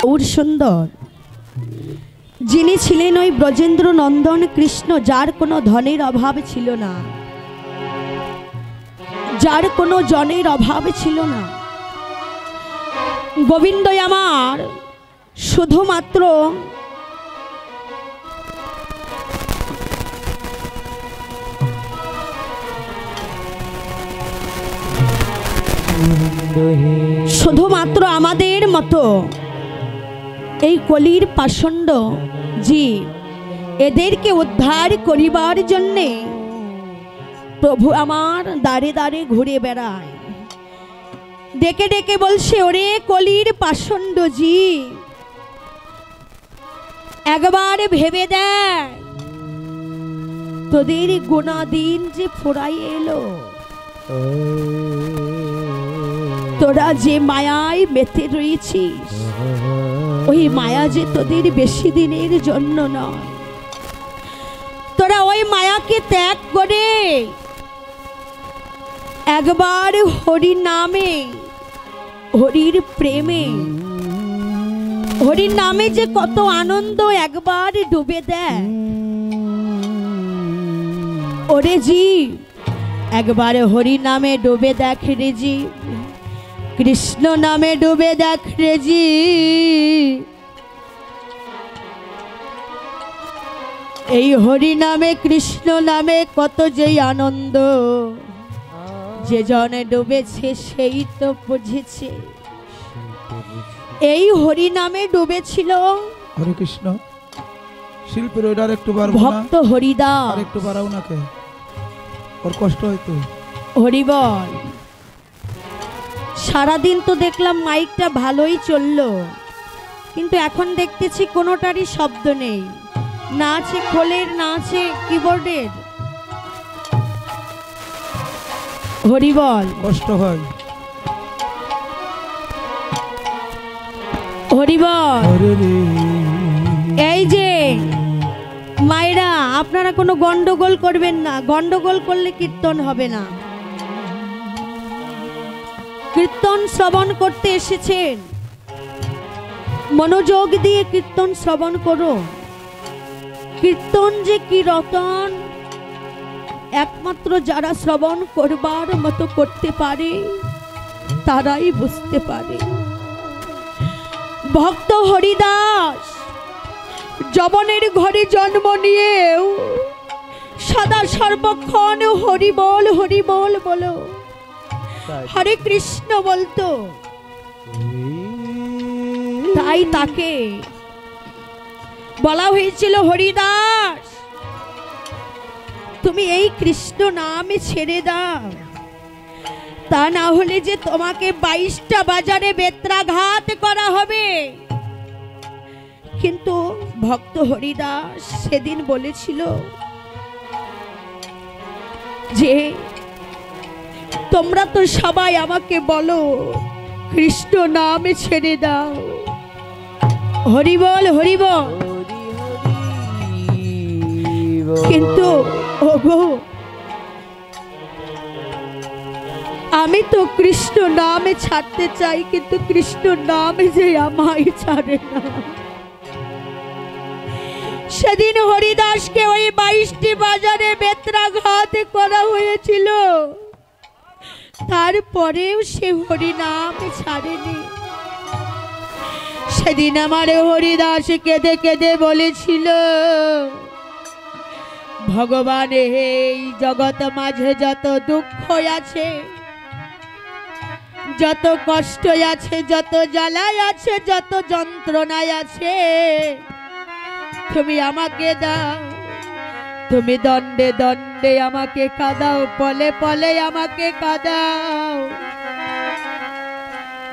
গৌর সুন্দর, যিনি ছিলেন ওই ব্রজেন্দ্র নন্দন কৃষ্ণ, যার কোনো ধনের অভাব ছিল না, যার কোনো জনের অভাব ছিল না। গোবিন্দ আমার শুধুমাত্র শুধুমাত্র আমাদের মতো এই কলির পাষণ্ড জীব, এদেরকে উদ্ধার করিবার জন্যে প্রভু আমার দাঁড়ে দাঁড়ে ঘুরে বেড়ায়, ডেকে ডেকে বলছে, ওরে কলির পাষণ্ড জীব, একবার ভেবে দেখ, তোদের গোনা দিন যে ফুরাই এলো, তোরা যে মায়ায় মেতে রয়েছিস, ওই মায়া যে তোদের বেশি দিনের জন্য নয়। তোরা ওই মায়াকে ত্যাগ করে একবার হরি নামে, হরির প্রেমে, হরির নামে যে কত আনন্দ, একবার ডুবে দেয়। ওরে জীব, একবার হরি নামে ডুবে দেখ রে জীব, কৃষ্ণ নামে ডুবে দেখ রে জীব। এই হরি নামে কৃষ্ণ নামে কত যে আনন্দ, যে জনে ডুবেছে সেই তো বুঝেছে। এই হরি নামে ডুবেছিল হরে কৃষ্ণ শিল্পীর ওইটার একটু বাড়াও না, ভক্ত হরিদাস, আর একটু বাড়াও না, কে ওর কষ্ট হইতো। হরি বল। সারাদিন তো দেখলাম মাইকটা ভালোই চললো, কিন্তু এখন দেখতেছি কোনোটারই শব্দ নেই, না আছে খোলের, না আছে কিবোর্ডের। হরি বল, কষ্ট হয়। হরি বল। হরে রে। এই যে মায়েরা, আপনারা কোনো গন্ডগোল করবেন না, গন্ডগোল করলে কীর্তন হবে না। কীর্তন শ্রবণ করতে এসেছেন, মনোযোগ দিয়ে কীর্তন শ্রবণ করো। কীর্তন যে কি রতন, একমাত্র যারা শ্রবণ করবার মতো করতে পারে তারাই বুঝতে পারে। ভক্ত হরিদাস যবনের ঘরে জন্ম নিয়েও সদা সর্বক্ষণ হরি বল বলো, হরে কৃষ্ণ বলতো। তাই তাকে বলা হয়েছিল, হরিদাস তুমি এই কৃষ্ণ নামে ছেড়ে দাও, তা না হলে যে তোমাকে 22টা বাজারে বেত্রাঘাত করা হবে। কিন্তু ভক্ত হরিদাস সেদিন বলেছিল যে তোমরা তো সবাই আমাকে বলো কৃষ্ণ নামে ছেড়ে দাও, হরি বল হরি বল, কিন্তু ওগো আমি তো কৃষ্ণ নামে ছাড়তে চাই, কিন্তু কৃষ্ণ নামে যে আমায় ছাড়ে না। সেদিন হরিদাসকে ওই 22টি বাজারে বেত্রাঘাত করা হয়েছিল, তারপরেও সে হরি নাম ছাড়েনি। সেদিন আমার হরিদাস কেঁদে কেঁদে বলেছিল, ভগবান এই জগৎ মাঝে যত দুঃখ আছে, যত কষ্ট আছে, যত জ্বালায় আছে, যত যন্ত্রণায় আছে, তুমি আমাকে দাও, তুমি দণ্ডে দণ্ডে আমাকে কাঁদাও, পলে পলে আমাকে কাঁদাও,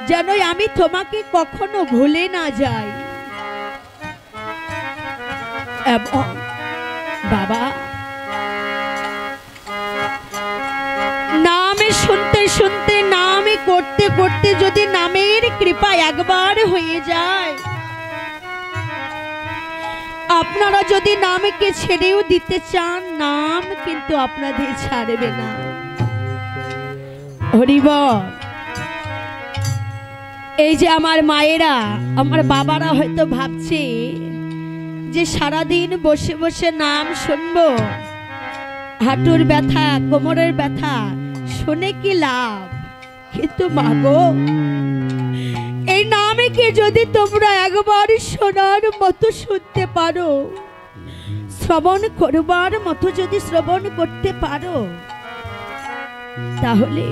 যেন আমি তোমাকে কখনো ভুলে না যাই। এবং বাবা নামে শুনতে শুনতে, নামে করতে করতে যদি নামের কৃপা একবার হয়ে যায়, আপনারা যদি নামকে ছেড়েও দিতে চান, নাম কিন্তু আপনাদের ছাড়বে না। হরি বল। এই যে আমার মায়েরা, আমার বাবারা হয়তো ভাবছে যে সারাদিন বসে বসে নাম শুনবো, হাঁটুর ব্যথা, কোমরের ব্যথা শুনে কি লাভ? কিন্তু মাগো, এই নামে কি যদি তোমরা একবার শোনার মতো শুনতে পারো, শ্রবণ করবার মতো যদি শ্রবণ করতে পারো, তাহলে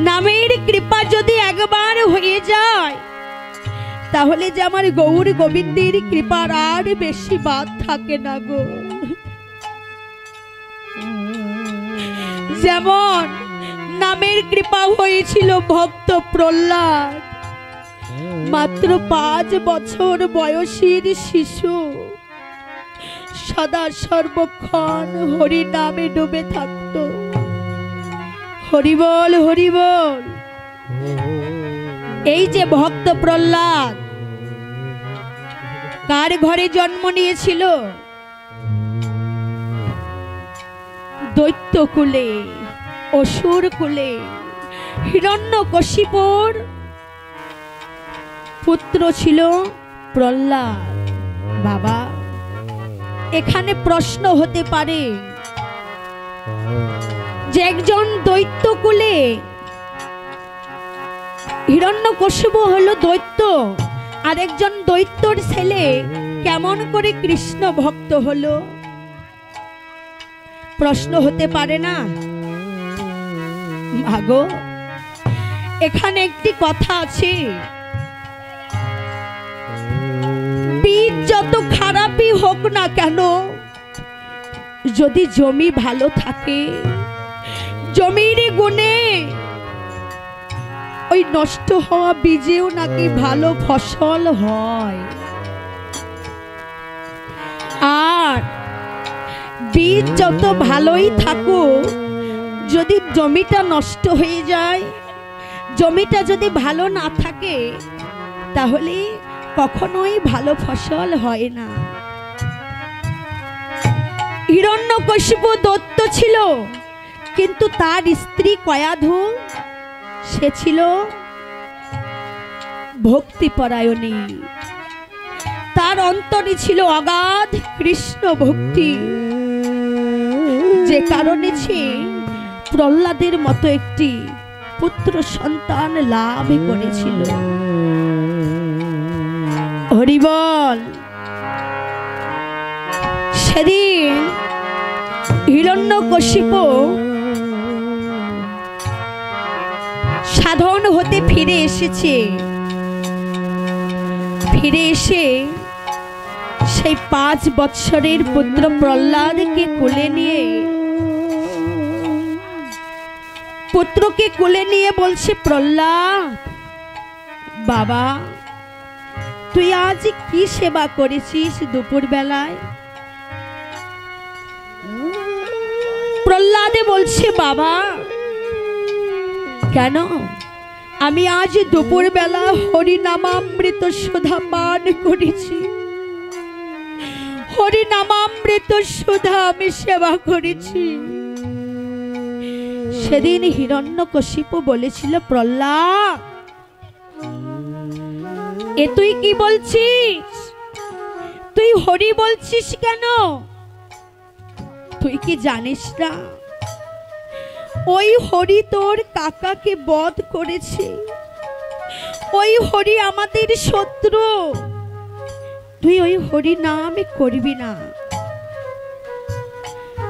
নামের কৃপা যদি একবার হয়ে যায়, তাহলে যে আমার গৌর গোবিন্দের কৃপার আর বেশি বাদ থাকে না গো। যেমন নামের কৃপা হয়েছিল ভক্ত প্রহ্লাদ, মাত্র 5 বছর বয়সীর শিশু, সদা সর্বক্ষণ হরি নামে ডুবে থাকত। হরি বল, হরি বল। এই যে ভক্ত প্রহ্লাদ কার ঘরে জন্ম নিয়েছিল? দৈত্য কুলে, অসুর কুলে, হিরণ্যকশিপুর পুত্র ছিল প্রহ্লাদ। বাবা, এখানে প্রশ্ন হতে পারে যে একজন দৈত্য কুলে, হিরণ্যকশিপু হলো দৈত্য, আর একজন দৈত্যর ছেলে কেমন করে কৃষ্ণ ভক্ত হলো? প্রশ্ন হতে পারে না? মাগো, এখানে একটি কথা আছে, বীজ যত খারাপই হোক না কেন, যদি জমি ভালো থাকে, জমির গুণে ওই নষ্ট হওয়া বীজেও নাকি ভালো ফসল হয়। আর বীজ যত ভালোই থাকুক, যদি জমিটা নষ্ট হয়ে যায়, জমিটা যদি ভালো না থাকে, তাহলে কখনোই ভালো ফসল হয় না। হিরণ্যকশিপু দৈত্য ছিল, কিন্তু তার স্ত্রী কয়াধু, সে ছিল ভক্তিপরায়ণী। তার অন্তরে ছিল অগাধ কৃষ্ণ ভক্তি, যে কারণে সে প্রহ্লাদের মতো একটি পুত্র সন্তান লাভ করেছিল। হরি বল। সেদিন হিরণ্যকশিপু সাধন হতে ফিরে এসেছে। ফিরে এসে সেই 5 বৎসরের পুত্র প্রহ্লাদকে কোলে নিয়ে, পুত্রকে কোলে নিয়ে বলছে, প্রহ্লাদ বাবা, তুই আজ কি সেবা করেছিস দুপুর বেলায়? প্রহ্লাদে বলছে, বাবা কেন? আমি আজ দুপুর বেলা হরি নামামৃত সুধা পান করেছি, হরি নামামৃত সুধা আমি সেবা করেছি। সেদিন হিরণ্যকশিপু বলেছিল, প্রহ্লাদ এ তুই কি বলছিস? তুই হরি বলছিস কেন? তুই কি জানিস না ওই হরি তোর কাকাকে বধ করেছে, ওই হরি আমাদের শত্রু, তুই ওই হরি নাম করবি না।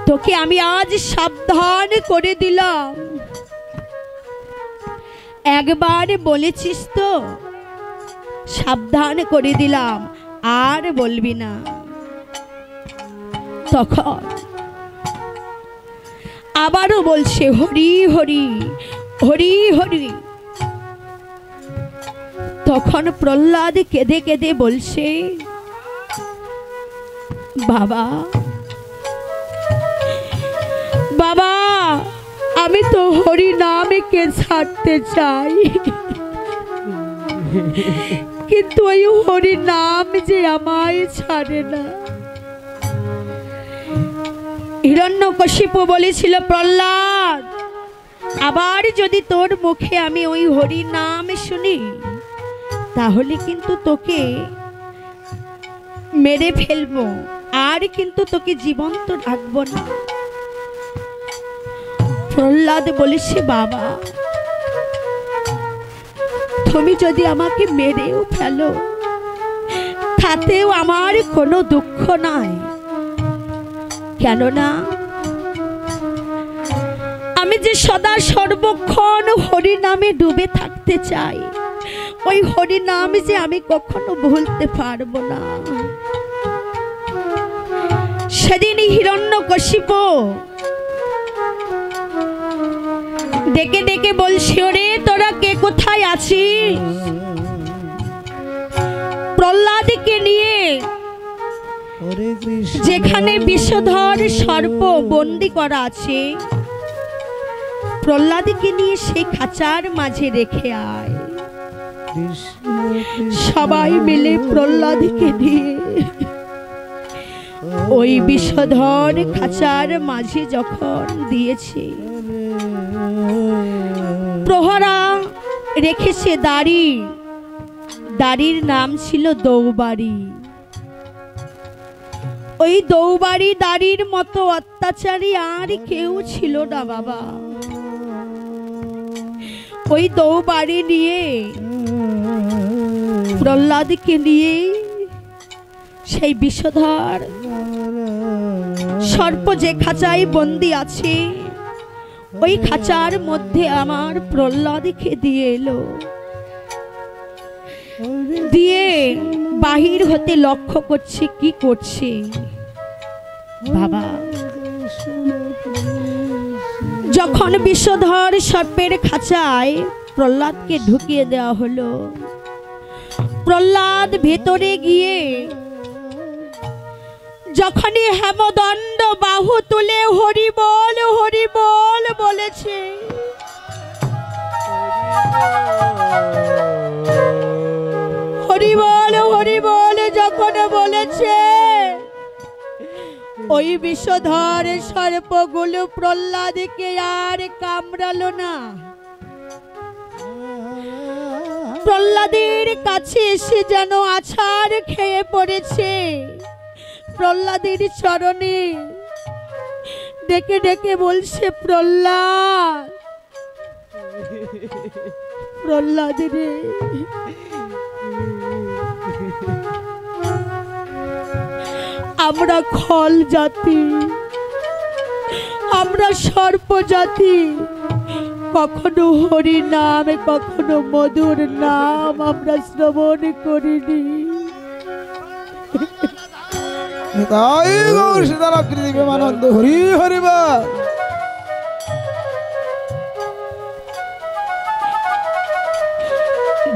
তোকে আমি আজ সাবধান করে দিলাম, একবার বলেছিস তো, সাবধান করে দিলাম, আর বলবি না। তখন আবারও বলছে, হরি হরি, হরি হরি। তখন প্রহ্লাদ কেঁদে কেঁদে বলছে, বাবা বাবা, আমি তো হরি নামকে ছাড়তে চাই, কিন্তু ওই হরি নাম যে আমায় ছাড়ে না। হিরণ্যকশিপু বলেছিল, প্রহ্লাদ আবার যদি তোর মুখে আমি ওই হরি নাম শুনি, তাহলে কিন্তু তোকে মেরে ফেলবো, আর কিন্তু তোকে জীবন্ত রাখবো না। প্রহ্লাদ বলেছে, বাবা তুমি যদি আমাকে মেরেও ফেলো, তাতেও আমার কোনো দুঃখ নাই, কেননা আমি যে সদা সর্বক্ষণ হরি নামে ডুবে থাকতে চাই, ওই হরি নাম যে আমি কখনো ভুলতে পারবো না। সেদিন হিরণ্যকশিপু ডেকে ডেকে বলছি, ওরে তোরা কে কোথায় আছিস? প্রহ্লাদকে নিয়ে যেখানে বিষধর সর্প বন্দি করা আছে, প্রহ্লাদকে নিয়ে সেই খাঁচার মাঝে রেখে আয়। সবাই মিলে প্রহ্লাদকে নিয়ে ওই বিষধর খাঁচার মাঝে যখন দিয়েছে, প্রহরা রেখেছে দাড়ি, দাড়ির নাম ছিল দৌবাড়ি। ওই দৌবাড়ি দাড়ির মতো অত্যাচারী আর কেউ ছিল না বাবা। ওই দৌবাড়ি নিয়ে প্রহ্লাদকে নিয়ে সেই বিষধর সর্প যে খাঁচায় বন্দি আছে, ওই খাঁচার মধ্যে আমার প্রহ্লাদকে দিয়ে এলো। দিয়ে বাহির হতে লক্ষ্য করছে কি করছে বাবা। যখন বিষধর সর্পের খাঁচায় প্রহ্লাদকে ঢুকিয়ে দেওয়া হলো, প্রহ্লাদ ভেতরে গিয়ে যখনই হেমদণ্ড বাহু তুলে হরি বল বলেছে, হরি বল যখন বলেছে, ওই বিষধর সর্পগুলো প্রহ্লাদকে আর কামড়ালো না। প্রহ্লাদের কাছে এসে যেন আছাড় খেয়ে পড়েছে। প্রহ্লাদের চরণে ডেকে ডেকে বলছে, প্রহ্লাদ রে, আমরা খল জাতি, আমরা সর্প জাতি, কখনো হরি নাম, কখনো মধুর নাম আমরা শ্রবণ করিনি। হরি হরি বল।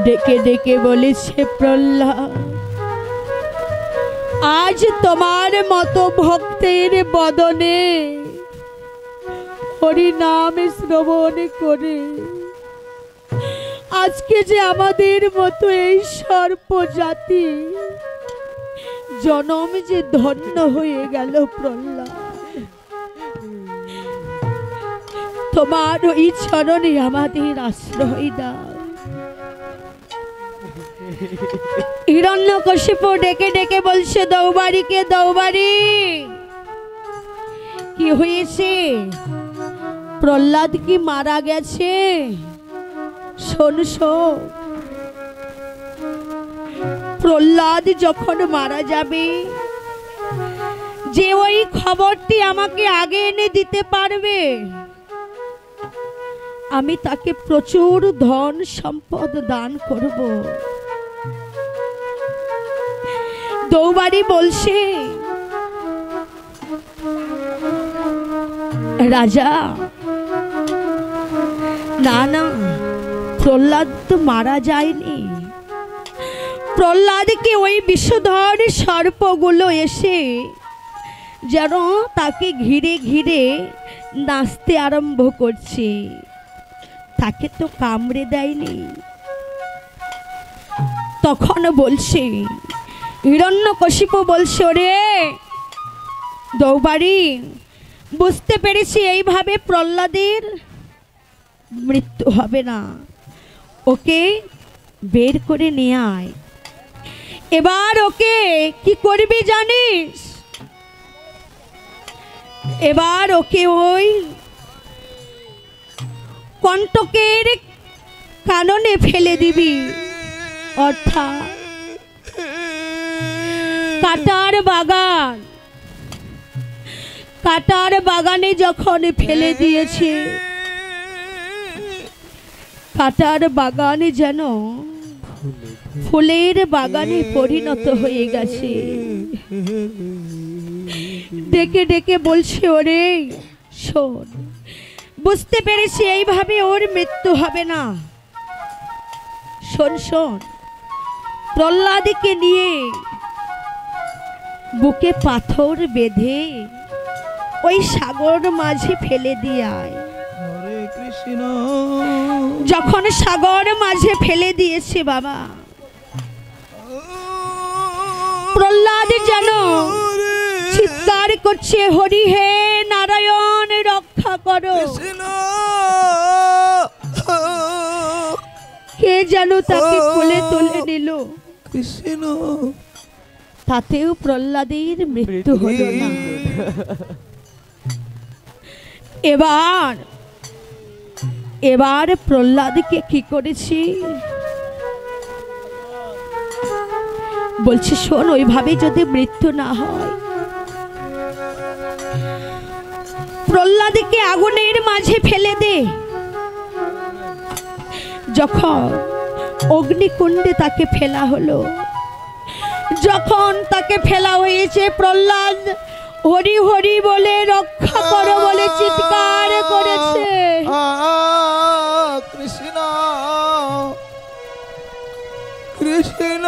ডেকে ডেকে বলেছে, প্রহ্লাদ আজ তোমার মতো ভক্তের বদনে হরি নাম শ্রবণ করে আজকে যে আমাদের মতো এই সর্প জাতি জনম যে ধন্য হয়ে গেল। প্রহ্লাদ তোমার ওই চরণে আমাদের আশ্রয় দাও। হিরণ্যকশিপু ডেকে ডেকে বলছে, দৌবাড়িকে, দৌবাড়ি কি হয়েছে? প্রহ্লাদ কি মারা গেছে? শোন শোন, প্রহ্লাদ যখন মারা যাবে, যে ওই খবরটি আমাকে আগে এনে দিতে পারবে, আমি তাকে প্রচুর ধন সম্পদ দান করব। দৌবাড়ি বলছে, রাজা না না, প্রহ্লাদ তো মারা যায়নি। প্রহ্লাদকে ওই বিষধর সর্পগুলো এসে যেন তাকে ঘিরে ঘিরে নাচতে আরম্ভ করছে, তাকে তো কামড়ে দেয়নি। তখন বলছে, হিরণ্যকশিপু বলছে, ওরে দৌবাড়ি, বুঝতে পেরেছি এইভাবে প্রহ্লাদের মৃত্যু হবে না, ওকে বের করে নিয়ে আয়। এবার ওকে কি করবি জানিস? এবার ওকে ওই কণ্টকের কাননে ফেলে দিবি, অর্থাৎ কাটার বাগান, কাটার বাগানে যখন ফেলে দিয়েছে, কাটার বাগানে যেন ফুলের বাগানে পরিণত হয়ে গেছে। ডেকে ডেকে বলছে, ওরে শোন, বুঝতে পেরেছি এইভাবে ওর মৃত্যু হবে না। শোন শোন, প্রহ্লাদকে নিয়ে বুকে পাথর বেঁধে ওই সাগর মাঝে ফেলে দিয়ে আয়। হরে কৃষ্ণ। যখন সাগর মাঝে ফেলে দিয়েছে বাবা, প্রহ্লাদ যেন চিৎকার করছে, হরি হে নারায়ণ রক্ষা করো। কে যেন তাকে কোলে তুলে নিল, কৃষ্ণ। তাতেও প্রহ্লাদের মৃত্যু হলো না। এবার এবার প্রহ্লাদকে কি করেছি বলছে, শোন, ওইভাবে যদি মৃত্যু না হয়, প্রহ্লাদকে আগুনের মাঝে ফেলে দে। যখন অগ্নিকুণ্ডে তাকে ফেলা হলো, যখন তাকে ফেলা হয়েছে, প্রহ্লাদ হরি হরি বলে রক্ষা করো বলে চিৎকার করেছে। কৃষ্ণ কৃষ্ণ।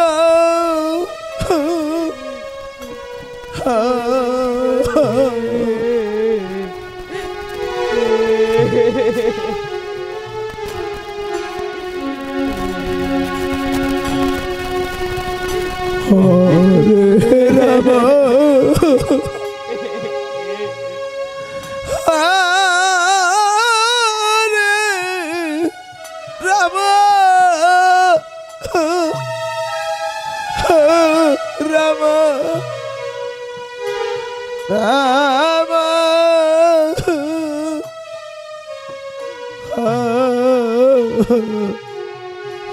হরে রাম রাম রাম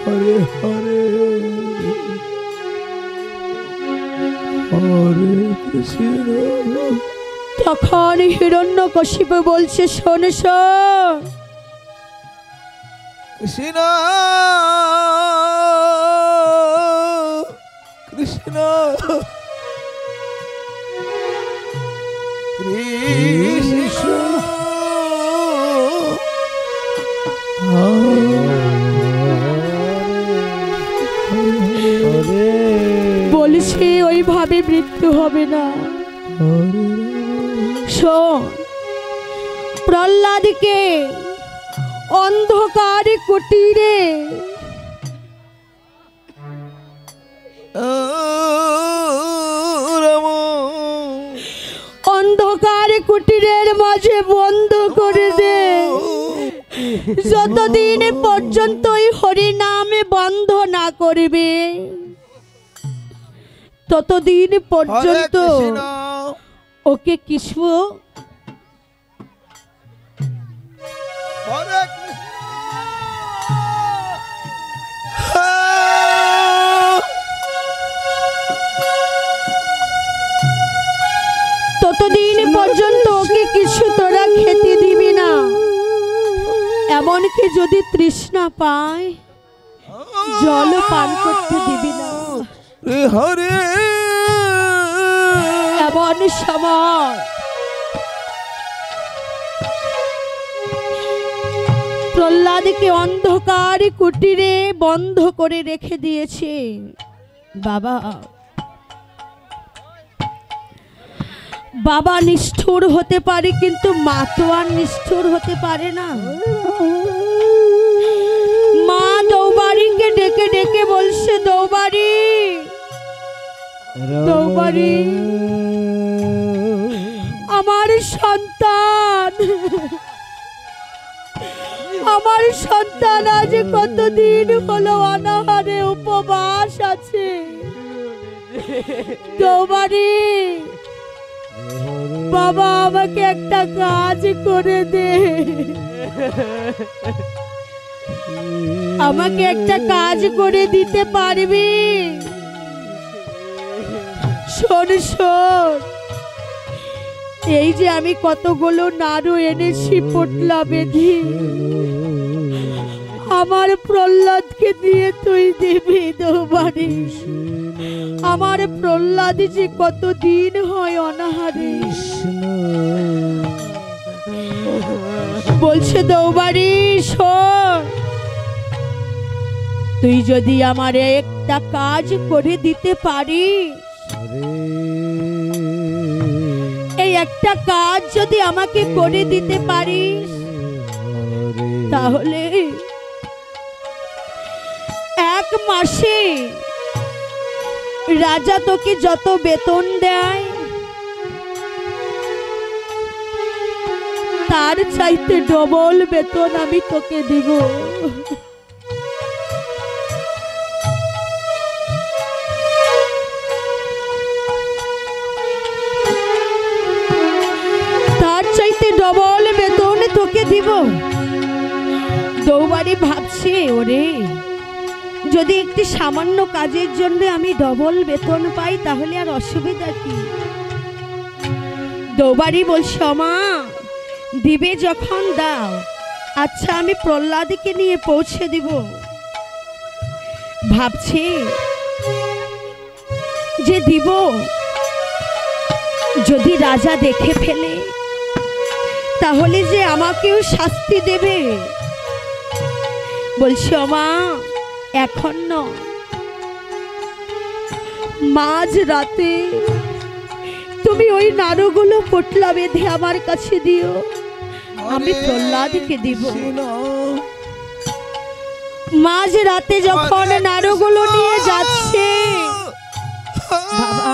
হরে হরে হরে কৃষ্ণ। তখন হিরণ্যকশিপু বলছে, শোন শোন, কৃষ্ণ কৃষ্ণ কৃষ্ণ। বলছে ওইভাবে মৃত্যু হবে না। শোন, প্রহ্লাদকে অন্ধকার কুটিরে অন্ধকার কুটিরের মাঝে বন্ধ করে দে। যতদিন পর্যন্ত ওই হরিনামে বন্ধ না করবে, ততদিন পর্যন্ত ওকে কিছু ততদিন পর্যন্ত ওকে কিছু তোরা খেতে দিবি না। এমনকি যদি তৃষ্ণা পায়, জল পান করতে দিবি না। হরে এমন সময় প্রহ্লাদকে অন্ধকার কুটিরে বন্ধ করে রেখে দিয়েছে। বাবা বাবা নিষ্ঠুর হতে পারে, কিন্তু মা তো আর নিষ্ঠুর হতে পারে না। মা দৌবাড়িকে ডেকে ডেকে বলছে, দৌবাড়ি দৌবাড়ি, আমার সন্তান, আমার সন্তান আজ কতদিন হলো অনাহারে উপবাস আছে। তোমারই বাবা আমাকে একটা কাজ করে দে, আমাকে একটা কাজ করে দিতে পারবি? শোন শোন, এই যে আমি কতগুলো নাড়ু এনেছি পোটলা বেঁধে, আমার প্রহ্লাদকে দিয়ে তুই দিবি দৌবারে। আমার প্রহ্লাদ যে কতদিন হয় অনাহারে। বলছে দৌবারি শোন, তুই যদি আমার একটা কাজ করে দিতে পারিস, এই একটা কাজ যদি আমাকে করে দিতে পারিস, তাহলে এক মাসে রাজা তোকে যত বেতন দেয় তার চাইতে ডবল বেতন আমি তোকে দিব। তার চাইতে ডবল বেতন তোকে দিব। দৌবারি ভাবছে, ওরে যদি একটি সামান্য কাজের জন্য আমি ডবল বেতন পাই তাহলে আর অসুবিধা কি? দৌবারি বলছে, মা দিবে যখন দাও, আচ্ছা আমি প্রহ্লাদকে নিয়ে পৌঁছে দিব। ভাবছি যে দিব, যদি রাজা দেখে ফেলে তাহলে যে আমাকেও শাস্তি দেবে। বলছি, মা এখন নয়, মাঝ রাতে তুমি ওই নাড়ুগুলো পোটলা বেঁধে আমার কাছে দিও, আমি প্রহ্লাদকে দিব। মাঝ রাতে যখন নাড়ুগুলো নিয়ে যাচ্ছে, বাবা